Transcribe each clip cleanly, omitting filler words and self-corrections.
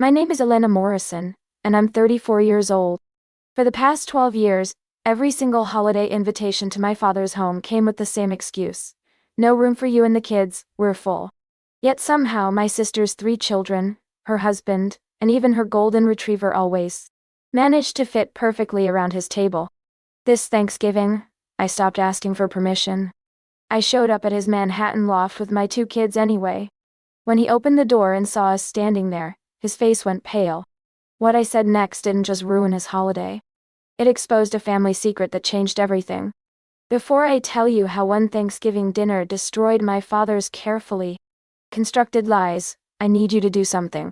My name is Elena Morrison, and I'm 34 years old. For the past 12 years, every single holiday invitation to my father's home came with the same excuse. No room for you and the kids, we're full. Yet somehow my sister's 3 children, her husband, and even her golden retriever always managed to fit perfectly around his table. This Thanksgiving, I stopped asking for permission. I showed up at his Manhattan loft with my 2 kids anyway. When he opened the door and saw us standing there, his face went pale. What I said next didn't just ruin his holiday. It exposed a family secret that changed everything. Before I tell you how one Thanksgiving dinner destroyed my father's carefully constructed lies, I need you to do something.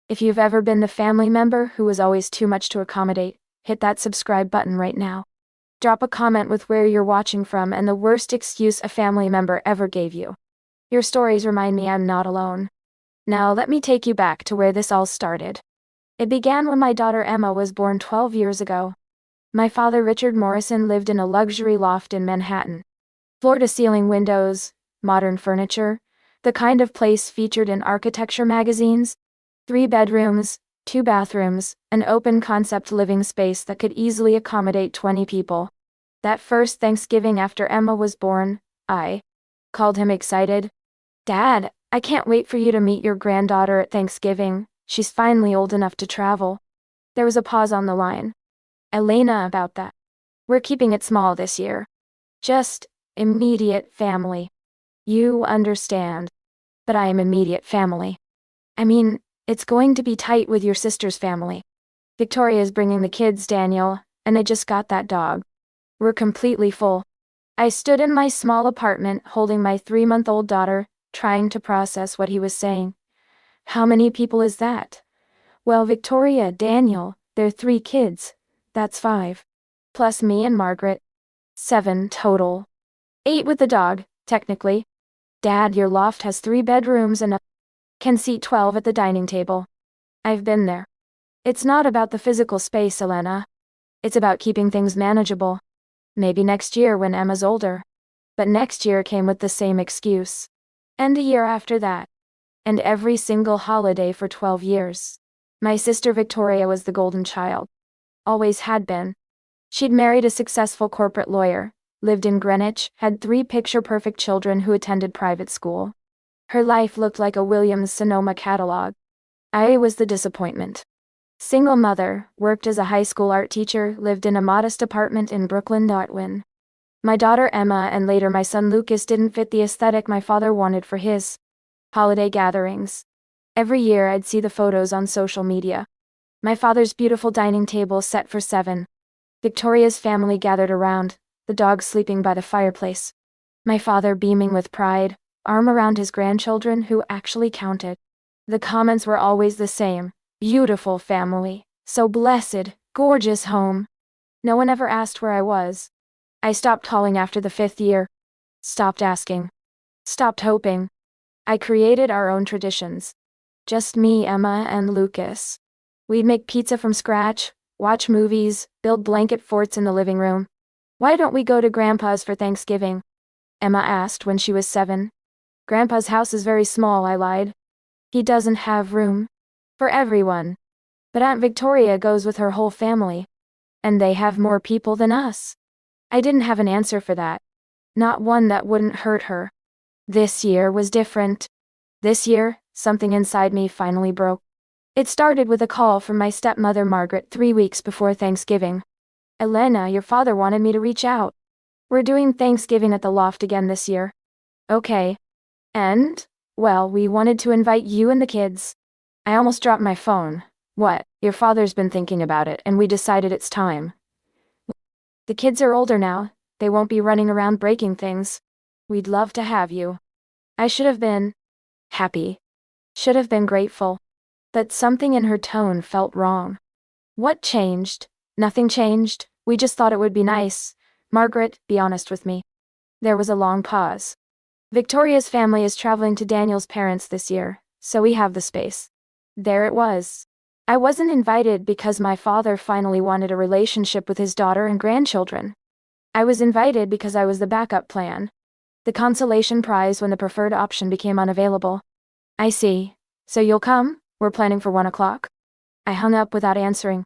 If you've ever been the family member who was always too much to accommodate, hit that subscribe button right now. Drop a comment with where you're watching from and the worst excuse a family member ever gave you. Your stories remind me I'm not alone. Now let me take you back to where this all started. It began when my daughter Emma was born 12 years ago. My father Richard Morrison lived in a luxury loft in Manhattan. Floor-to-ceiling windows, modern furniture, the kind of place featured in architecture magazines. 3 bedrooms, 2 bathrooms, an open-concept living space that could easily accommodate 20 people. That first Thanksgiving after Emma was born, I called him excited. "Dad, I can't wait for you to meet your granddaughter at Thanksgiving. She's finally old enough to travel." There was a pause on the line. "Elena, about that. We're keeping it small this year. Just immediate family. You understand. But I am immediate family. I mean, it's going to be tight with your sister's family. Victoria's bringing the kids, Daniel, and they just got that dog. We're completely full." I stood in my small apartment holding my 3-month-old daughter, trying to process what he was saying. "How many people is that?" "Well, Victoria, Daniel, they're 3 kids. That's 5. Plus me and Margaret. 7 total. 8 with the dog, technically. Dad, your loft has 3 bedrooms and can seat 12 at the dining table." I've been there. It's not about the physical space, Elena. It's about keeping things manageable. Maybe next year when Emma's older. But next year came with the same excuse. And a year after that. And every single holiday for 12 years. My sister Victoria was the golden child. Always had been. She'd married a successful corporate lawyer, lived in Greenwich, had 3 picture-perfect children who attended private school. Her life looked like a Williams-Sonoma catalog. I was the disappointment. Single mother, worked as a high school art teacher, lived in a modest apartment in Brooklyn. My daughter Emma and later my son Lucas didn't fit the aesthetic my father wanted for his holiday gatherings. Every year I'd see the photos on social media. My father's beautiful dining table set for 7. Victoria's family gathered around, the dog sleeping by the fireplace. My father beaming with pride, arm around his grandchildren who actually counted. The comments were always the same. "Beautiful family. So blessed, gorgeous home." No one ever asked where I was. I stopped calling after the 5th year. Stopped asking. Stopped hoping. I created our own traditions. Just me, Emma, and Lucas. We'd make pizza from scratch, watch movies, build blanket forts in the living room. "Why don't we go to Grandpa's for Thanksgiving?" Emma asked when she was 7. "Grandpa's house is very small," I lied. "He doesn't have room for everyone. But Aunt Victoria goes with her whole family. And they have more people than us." I didn't have an answer for that. Not one that wouldn't hurt her. This year was different. This year, something inside me finally broke. It started with a call from my stepmother Margaret 3 weeks before Thanksgiving. "Elena, your father wanted me to reach out. We're doing Thanksgiving at the loft again this year." "Okay. And? Well, we wanted to invite you and the kids." I almost dropped my phone. "What? Your father's been thinking about it and we decided it's time. The kids are older now, they won't be running around breaking things. We'd love to have you." I should have been happy. Should have been grateful. But something in her tone felt wrong. "What changed?" "Nothing changed. We just thought it would be nice. Margaret, be honest with me." There was a long pause. "Victoria's family is traveling to Daniel's parents this year, so we have the space." There it was. I wasn't invited because my father finally wanted a relationship with his daughter and grandchildren. I was invited because I was the backup plan. The consolation prize when the preferred option became unavailable. "I see. So you'll come? We're planning for 1 o'clock. I hung up without answering.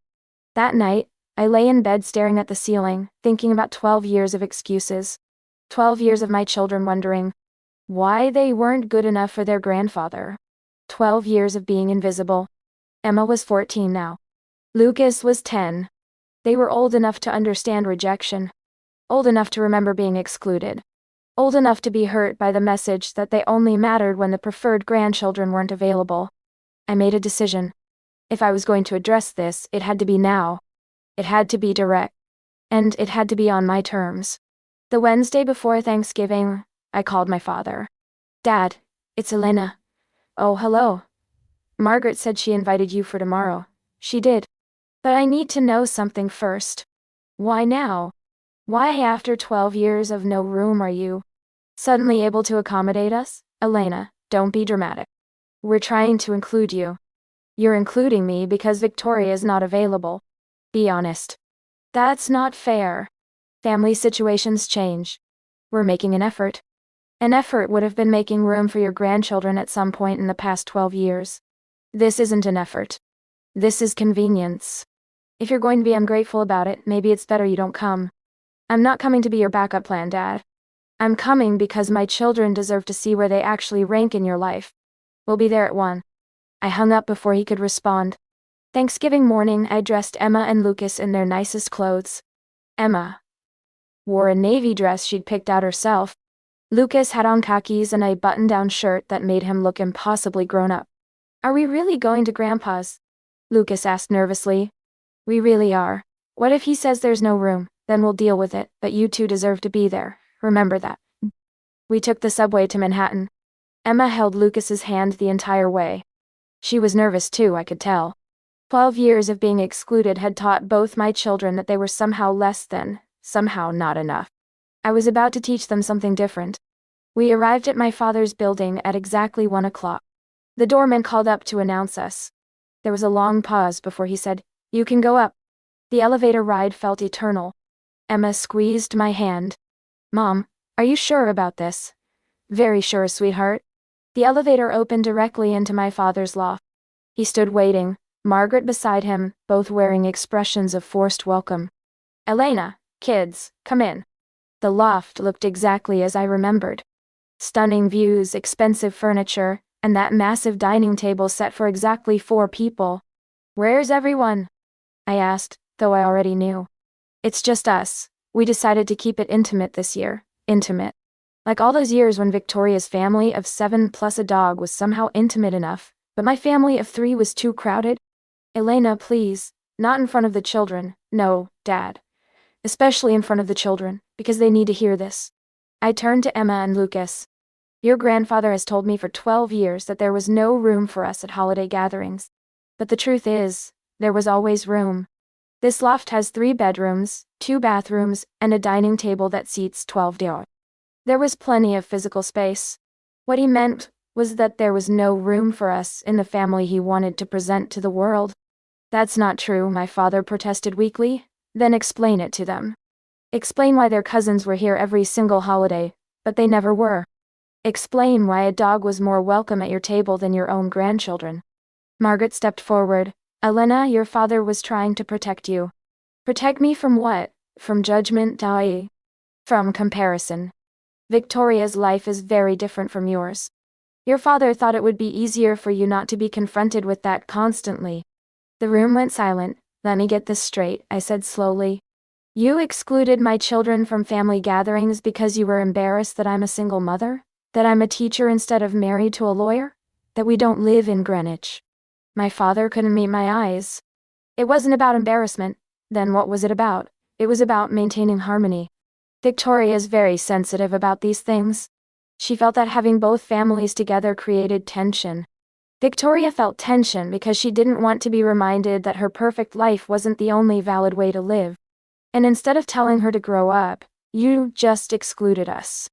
That night, I lay in bed staring at the ceiling, thinking about 12 years of excuses. 12 years of my children wondering why they weren't good enough for their grandfather. 12 years of being invisible. Emma was 14 now. Lucas was 10. They were old enough to understand rejection. Old enough to remember being excluded. Old enough to be hurt by the message that they only mattered when the preferred grandchildren weren't available. I made a decision. If I was going to address this, it had to be now. It had to be direct. And it had to be on my terms. The Wednesday before Thanksgiving, I called my father. Dad, it's Elena. Oh, hello. Margaret said she invited you for tomorrow. She did. But I need to know something first. Why now? Why after 12 years of no room are you suddenly able to accommodate us? Elena, don't be dramatic. We're trying to include you. You're including me because Victoria is not available. Be honest. That's not fair. Family situations change. We're making an effort. An effort would have been making room for your grandchildren at some point in the past 12 years. This isn't an effort. This is convenience. If you're going to be ungrateful about it, maybe it's better you don't come. I'm not coming to be your backup plan, Dad. I'm coming because my children deserve to see where they actually rank in your life. We'll be there at 1. I hung up before he could respond. Thanksgiving morning, I dressed Emma and Lucas in their nicest clothes. Emma wore a navy dress she'd picked out herself. Lucas had on khakis and a button-down shirt that made him look impossibly grown up. Are we really going to Grandpa's? Lucas asked nervously. We really are. What if he says there's no room? Then we'll deal with it, but you two deserve to be there. Remember that. We took the subway to Manhattan. Emma held Lucas's hand the entire way. She was nervous too, I could tell. 12 years of being excluded had taught both my children that they were somehow less than, somehow not enough. I was about to teach them something different. We arrived at my father's building at exactly 1 o'clock. The doorman called up to announce us. There was a long pause before he said, "You can go up." The elevator ride felt eternal. Emma squeezed my hand. Mom, are you sure about this? Very sure, sweetheart. The elevator opened directly into my father's loft. He stood waiting, Margaret beside him, both wearing expressions of forced welcome. Elena, kids, come in. The loft looked exactly as I remembered. Stunning views, expensive furniture, and that massive dining table set for exactly 4 people. Where's everyone? I asked, though I already knew. It's just us. We decided to keep it intimate this year. Intimate. Like all those years when Victoria's family of 7 plus a dog was somehow intimate enough, but my family of 3 was too crowded. Elena, please. Not in front of the children. No, Dad. Especially in front of the children, because they need to hear this. I turned to Emma and Lucas. Your grandfather has told me for 12 years that there was no room for us at holiday gatherings. But the truth is, there was always room. This loft has 3 bedrooms, 2 bathrooms, and a dining table that seats 12 people. There was plenty of physical space. What he meant was that there was no room for us in the family he wanted to present to the world. That's not true, my father protested weakly. Then explain it to them. Explain why their cousins were here every single holiday, but they never were. Explain why a dog was more welcome at your table than your own grandchildren. Margaret stepped forward. Elena, your father was trying to protect you. Protect me from what? From judgment, Dai? From comparison. Victoria's life is very different from yours. Your father thought it would be easier for you not to be confronted with that constantly. The room went silent. Let me get this straight, I said slowly. You excluded my children from family gatherings because you were embarrassed that I'm a single mother? That I'm a teacher instead of married to a lawyer? That we don't live in Greenwich? My father couldn't meet my eyes. It wasn't about embarrassment. Then what was it about? It was about maintaining harmony. Victoria's very sensitive about these things. She felt that having both families together created tension. Victoria felt tension because she didn't want to be reminded that her perfect life wasn't the only valid way to live. And instead of telling her to grow up, you just excluded us.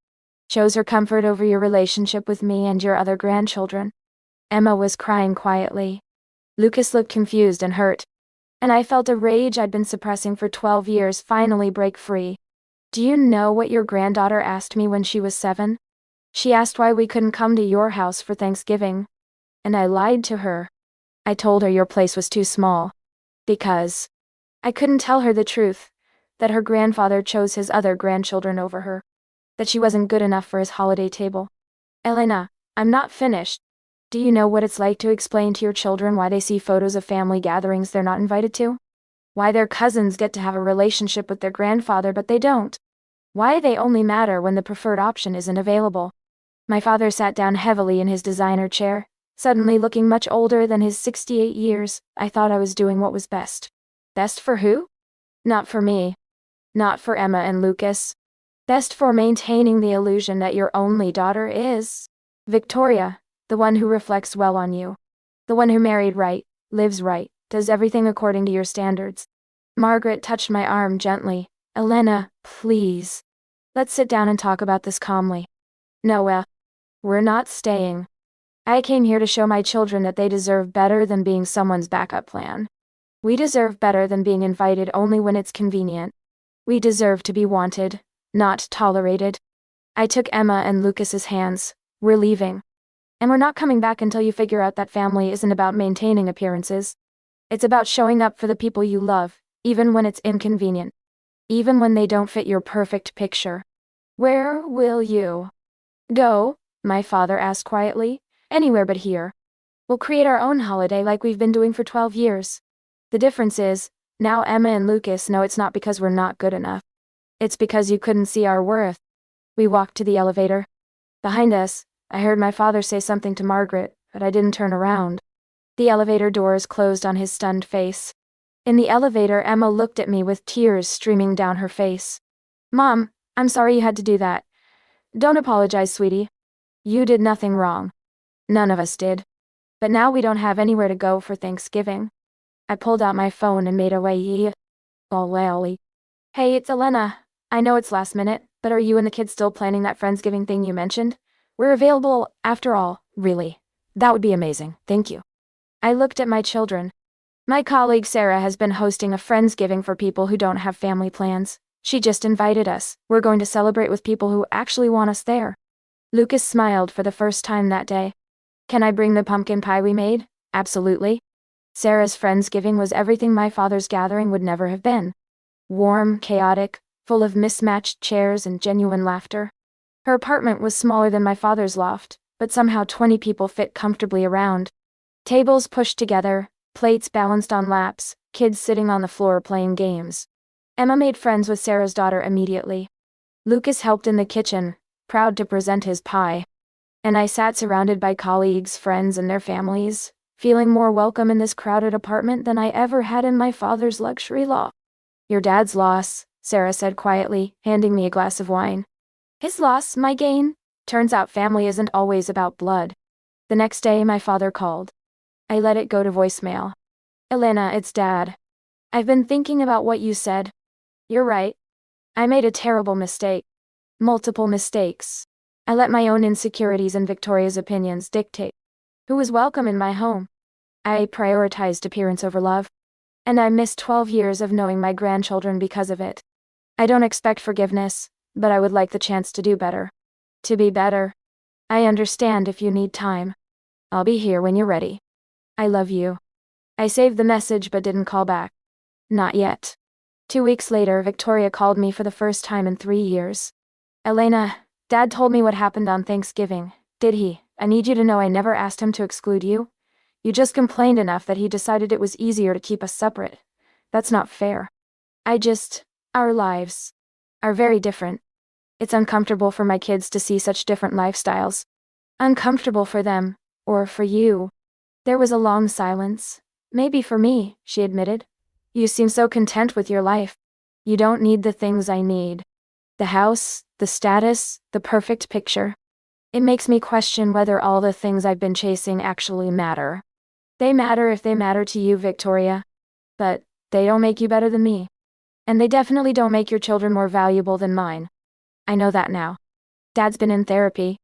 Chose her comfort over your relationship with me and your other grandchildren. Emma was crying quietly. Lucas looked confused and hurt. And I felt a rage I'd been suppressing for 12 years finally break free. Do you know what your granddaughter asked me when she was 7? She asked why we couldn't come to your house for Thanksgiving. And I lied to her. I told her your place was too small. Because I couldn't tell her the truth, that her grandfather chose his other grandchildren over her, that she wasn't good enough for his holiday table. Elena, I'm not finished. Do you know what it's like to explain to your children why they see photos of family gatherings they're not invited to? Why their cousins get to have a relationship with their grandfather but they don't? Why they only matter when the preferred option isn't available? My father sat down heavily in his designer chair, suddenly looking much older than his 68 years. I thought I was doing what was best. Best for who? Not for me. Not for Emma and Lucas. Best for maintaining the illusion that your only daughter is Victoria, the one who reflects well on you. The one who married right, lives right, does everything according to your standards. Margaret touched my arm gently. Elena, please. Let's sit down and talk about this calmly. No, we're not staying. I came here to show my children that they deserve better than being someone's backup plan. We deserve better than being invited only when it's convenient. We deserve to be wanted, not tolerated. I took Emma and Lucas's hands. We're leaving. And we're not coming back until you figure out that family isn't about maintaining appearances. It's about showing up for the people you love, even when it's inconvenient. Even when they don't fit your perfect picture. Where will you go? My father asked quietly. Anywhere but here. We'll create our own holiday like we've been doing for 12 years. The difference is, now Emma and Lucas know it's not because we're not good enough. It's because you couldn't see our worth. We walked to the elevator. Behind us, I heard my father say something to Margaret, but I didn't turn around. The elevator doors closed on his stunned face. In the elevator, Emma looked at me with tears streaming down her face. Mom, I'm sorry you had to do that. Don't apologize, sweetie. You did nothing wrong. None of us did. But now we don't have anywhere to go for Thanksgiving. I pulled out my phone and made a way. Hey, it's Elena. I know it's last minute, but are you and the kids still planning that Friendsgiving thing you mentioned? We're available, after all, really. That would be amazing, thank you. I looked at my children. My colleague Sarah has been hosting a Friendsgiving for people who don't have family plans. She just invited us. We're going to celebrate with people who actually want us there. Lucas smiled for the first time that day. Can I bring the pumpkin pie we made? Absolutely. Sarah's Friendsgiving was everything my father's gathering would never have been. Warm, chaotic, full of mismatched chairs and genuine laughter. Her apartment was smaller than my father's loft, but somehow 20 people fit comfortably around. Tables pushed together, plates balanced on laps, kids sitting on the floor playing games. Emma made friends with Sarah's daughter immediately. Lucas helped in the kitchen, proud to present his pie. And I sat surrounded by colleagues, friends, and their families, feeling more welcome in this crowded apartment than I ever had in my father's luxury loft. Your dad's loss, Sarah said quietly, handing me a glass of wine. His loss, my gain? Turns out family isn't always about blood. The next day my father called. I let it go to voicemail. Elena, it's Dad. I've been thinking about what you said. You're right. I made a terrible mistake. Multiple mistakes. I let my own insecurities and Victoria's opinions dictate who was welcome in my home. I prioritized appearance over love. And I missed 12 years of knowing my grandchildren because of it. I don't expect forgiveness, but I would like the chance to do better. To be better. I understand if you need time. I'll be here when you're ready. I love you. I saved the message but didn't call back. Not yet. 2 weeks later, Victoria called me for the first time in 3 years. Elena, Dad told me what happened on Thanksgiving. Did he? I need you to know I never asked him to exclude you. You just complained enough that he decided it was easier to keep us separate. That's not fair. Our lives are very different. It's uncomfortable for my kids to see such different lifestyles. Uncomfortable for them, or for you. There was a long silence. Maybe for me, she admitted. You seem so content with your life. You don't need the things I need. The house, the status, the perfect picture. It makes me question whether all the things I've been chasing actually matter. They matter if they matter to you, Victoria. But they don't make you better than me. And they definitely don't make your children more valuable than mine. I know that now. Dad's been in therapy.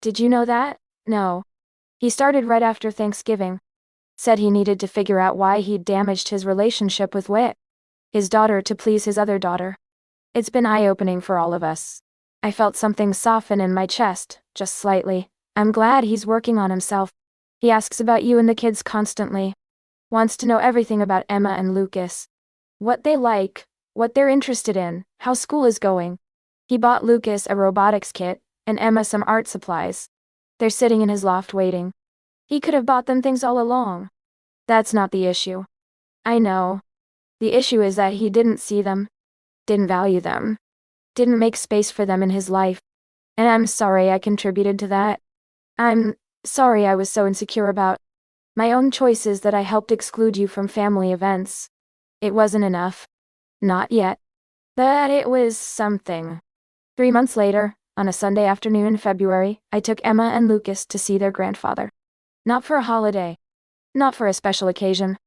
Did you know that? No. He started right after Thanksgiving. Said he needed to figure out why he'd damaged his relationship with Whit, his daughter, to please his other daughter. It's been eye-opening for all of us. I felt something soften in my chest, just slightly. I'm glad he's working on himself. He asks about you and the kids constantly. Wants to know everything about Emma and Lucas. What they like, what they're interested in, how school is going. He bought Lucas a robotics kit, and Emma some art supplies. They're sitting in his loft waiting. He could have bought them things all along. That's not the issue. I know. The issue is that he didn't see them, didn't value them, didn't make space for them in his life. And I'm sorry I contributed to that. I'm sorry I was so insecure about my own choices that I helped exclude you from family events. It wasn't enough. Not yet. But it was something. 3 months later, on a Sunday afternoon in February, I took Emma and Lucas to see their grandfather. Not for a holiday. Not for a special occasion.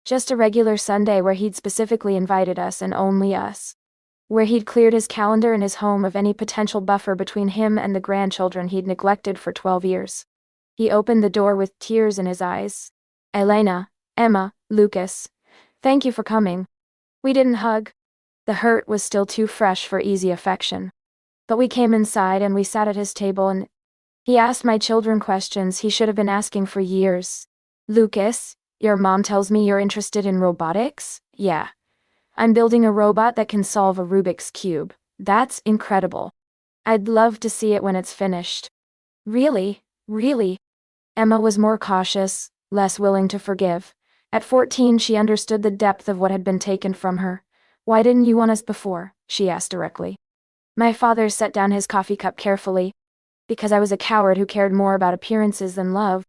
Just a regular Sunday where he'd specifically invited us and only us. Where he'd cleared his calendar and his home of any potential buffer between him and the grandchildren he'd neglected for 12 years. He opened the door with tears in his eyes. Elena, Emma, Lucas, thank you for coming. We didn't hug. The hurt was still too fresh for easy affection. But we came inside and we sat at his table and he asked my children questions he should have been asking for years. Lucas, your mom tells me you're interested in robotics? Yeah. I'm building a robot that can solve a Rubik's Cube. That's incredible. I'd love to see it when it's finished. Really? Really? Emma was more cautious, less willing to forgive. At 14 she understood the depth of what had been taken from her. Why didn't you want us before? She asked directly. My father set down his coffee cup carefully. Because I was a coward who cared more about appearances than love.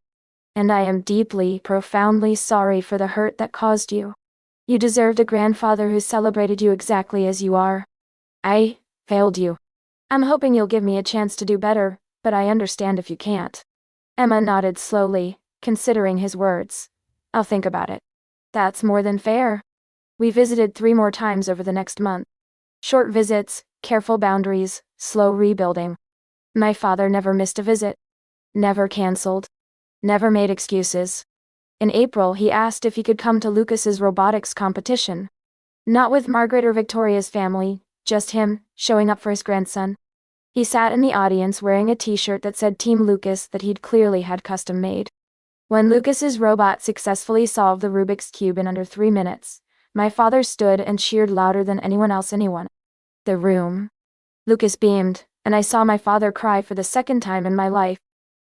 And I am deeply, profoundly sorry for the hurt that caused you. You deserved a grandfather who celebrated you exactly as you are. I failed you. I'm hoping you'll give me a chance to do better, but I understand if you can't. Emma nodded slowly, considering his words. I'll think about it. That's more than fair. We visited 3 more times over the next month. Short visits, careful boundaries, slow rebuilding. My father never missed a visit. Never canceled. Never made excuses. In April he asked if he could come to Lucas's robotics competition. Not with Margaret or Victoria's family, just him, showing up for his grandson. He sat in the audience wearing a t-shirt that said Team Lucas that he'd clearly had custom made. When Lucas's robot successfully solved the Rubik's Cube in under 3 minutes, my father stood and cheered louder than anyone. The room. Lucas beamed, and I saw my father cry for the second time in my life.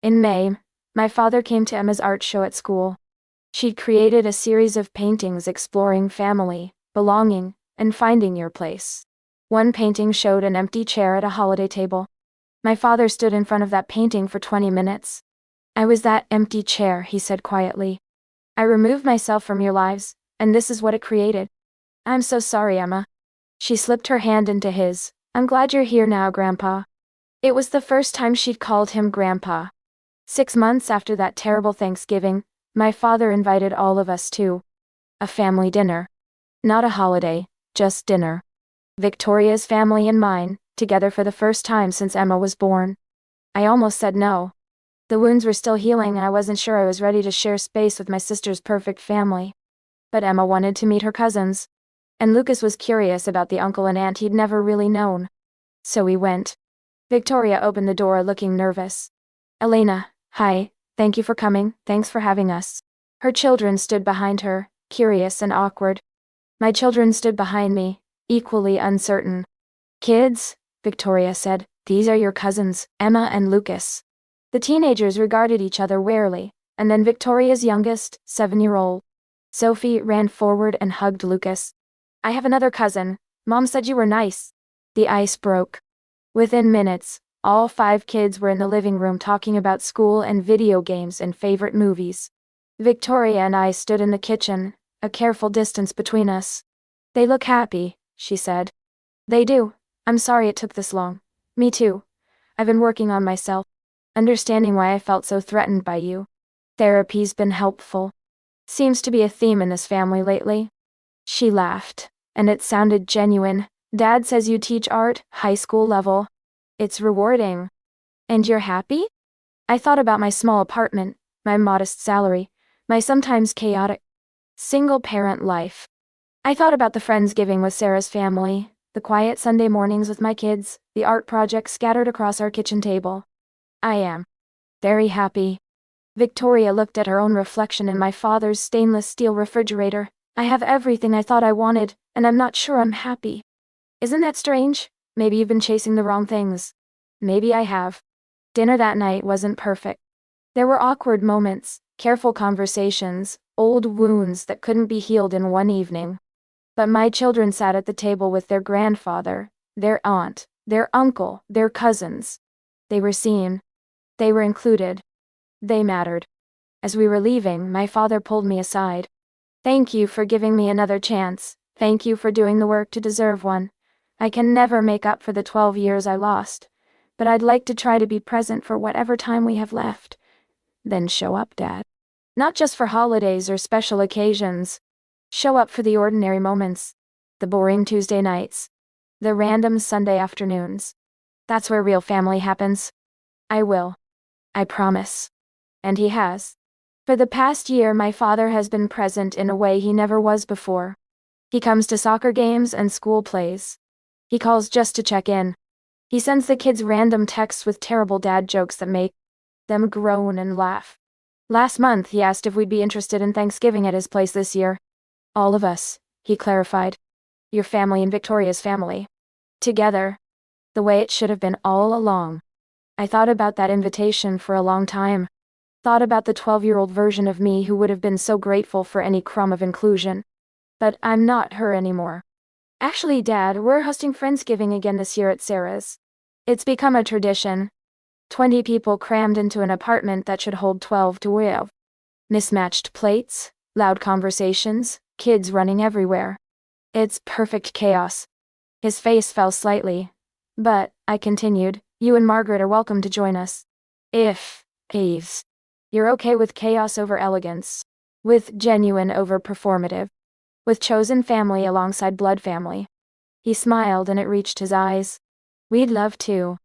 In May, my father came to Emma's art show at school. She'd created a series of paintings exploring family, belonging, and finding your place. One painting showed an empty chair at a holiday table. My father stood in front of that painting for 20 minutes. I was that empty chair, he said quietly. I removed myself from your lives, and this is what it created. I'm so sorry, Emma. She slipped her hand into his. I'm glad you're here now, Grandpa. It was the first time she'd called him Grandpa. 6 months after that terrible Thanksgiving, my father invited all of us to a family dinner. Not a holiday, just dinner. Victoria's family and mine, together for the first time since Emma was born. I almost said no. The wounds were still healing and I wasn't sure I was ready to share space with my sister's perfect family. But Emma wanted to meet her cousins. And Lucas was curious about the uncle and aunt he'd never really known. So we went. Victoria opened the door looking nervous. Elena, hi, thank you for coming, thanks for having us. Her children stood behind her, curious and awkward. My children stood behind me, equally uncertain. Kids, Victoria said, these are your cousins, Emma and Lucas. The teenagers regarded each other warily, and then Victoria's youngest, 7-year-old, Sophie, ran forward and hugged Lucas. I have another cousin. Mom said you were nice. The ice broke. Within minutes, all 5 kids were in the living room talking about school and video games and favorite movies. Victoria and I stood in the kitchen, a careful distance between us. They look happy, she said. They do. I'm sorry it took this long. Me too. I've been working on myself. Understanding why I felt so threatened by you. Therapy's been helpful. Seems to be a theme in this family lately. She laughed, and it sounded genuine. Dad says you teach art, high school level. It's rewarding. And you're happy? I thought about my small apartment, my modest salary, my sometimes chaotic, single-parent life. I thought about the Friendsgiving with Sarah's family, the quiet Sunday mornings with my kids, the art projects scattered across our kitchen table. I am very happy. Victoria looked at her own reflection in my father's stainless steel refrigerator. I have everything I thought I wanted, and I'm not sure I'm happy. Isn't that strange? Maybe you've been chasing the wrong things. Maybe I have. Dinner that night wasn't perfect. There were awkward moments, careful conversations, old wounds that couldn't be healed in one evening. But my children sat at the table with their grandfather, their aunt, their uncle, their cousins. They were seen. They were included. They mattered. As we were leaving, my father pulled me aside. Thank you for giving me another chance. Thank you for doing the work to deserve one. I can never make up for the 12 years I lost, but I'd like to try to be present for whatever time we have left. Then show up, Dad. Not just for holidays or special occasions. Show up for the ordinary moments. The boring Tuesday nights. The random Sunday afternoons. That's where real family happens. I will. I promise. And he has. For the past year, my father has been present in a way he never was before. He comes to soccer games and school plays. He calls just to check in. He sends the kids random texts with terrible dad jokes that make them groan and laugh. Last month, he asked if we'd be interested in Thanksgiving at his place this year. All of us, he clarified. Your family and Victoria's family. Together. The way it should have been all along. I thought about that invitation for a long time. Thought about the 12-year-old version of me who would have been so grateful for any crumb of inclusion. But I'm not her anymore. Actually, Dad, we're hosting Friendsgiving again this year at Sarah's. It's become a tradition. 20 people crammed into an apartment that should hold 12 to 12. Mismatched plates, loud conversations, kids running everywhere. It's perfect chaos. His face fell slightly. But, I continued, you and Margaret are welcome to join us. If you're okay with chaos over elegance. With genuine over performative. With chosen family alongside blood family. He smiled and it reached his eyes. We'd love to.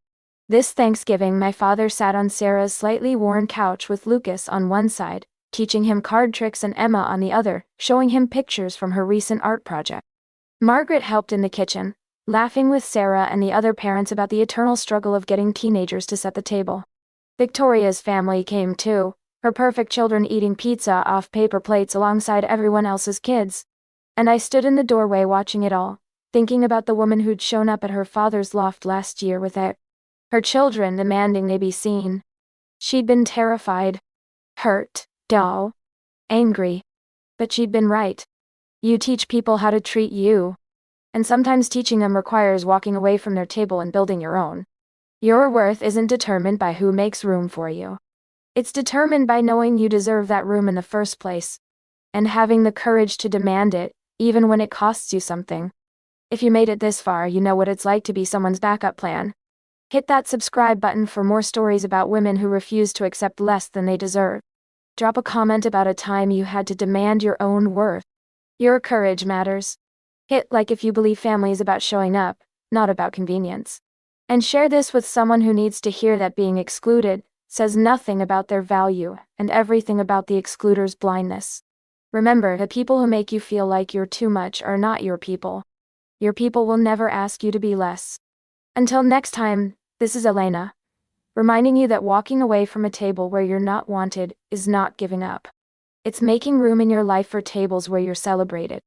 This Thanksgiving, my father sat on Sarah's slightly worn couch with Lucas on one side, teaching him card tricks, and Emma on the other, showing him pictures from her recent art project. Margaret helped in the kitchen, laughing with Sarah and the other parents about the eternal struggle of getting teenagers to set the table. Victoria's family came too, her perfect children eating pizza off paper plates alongside everyone else's kids. And I stood in the doorway watching it all, thinking about the woman who'd shown up at her father's loft last year with her children demanding they be seen. She'd been terrified, hurt, dull, angry. But she'd been right. You teach people how to treat you. And sometimes teaching them requires walking away from their table and building your own. Your worth isn't determined by who makes room for you. It's determined by knowing you deserve that room in the first place. And having the courage to demand it, even when it costs you something. If you made it this far, you know what it's like to be someone's backup plan. Hit that subscribe button for more stories about women who refuse to accept less than they deserve. Drop a comment about a time you had to demand your own worth. Your courage matters. Hit like if you believe family is about showing up, not about convenience. And share this with someone who needs to hear that being excluded says nothing about their value and everything about the excluder's blindness. Remember, the people who make you feel like you're too much are not your people. Your people will never ask you to be less. Until next time, this is Elena, reminding you that walking away from a table where you're not wanted is not giving up. It's making room in your life for tables where you're celebrated.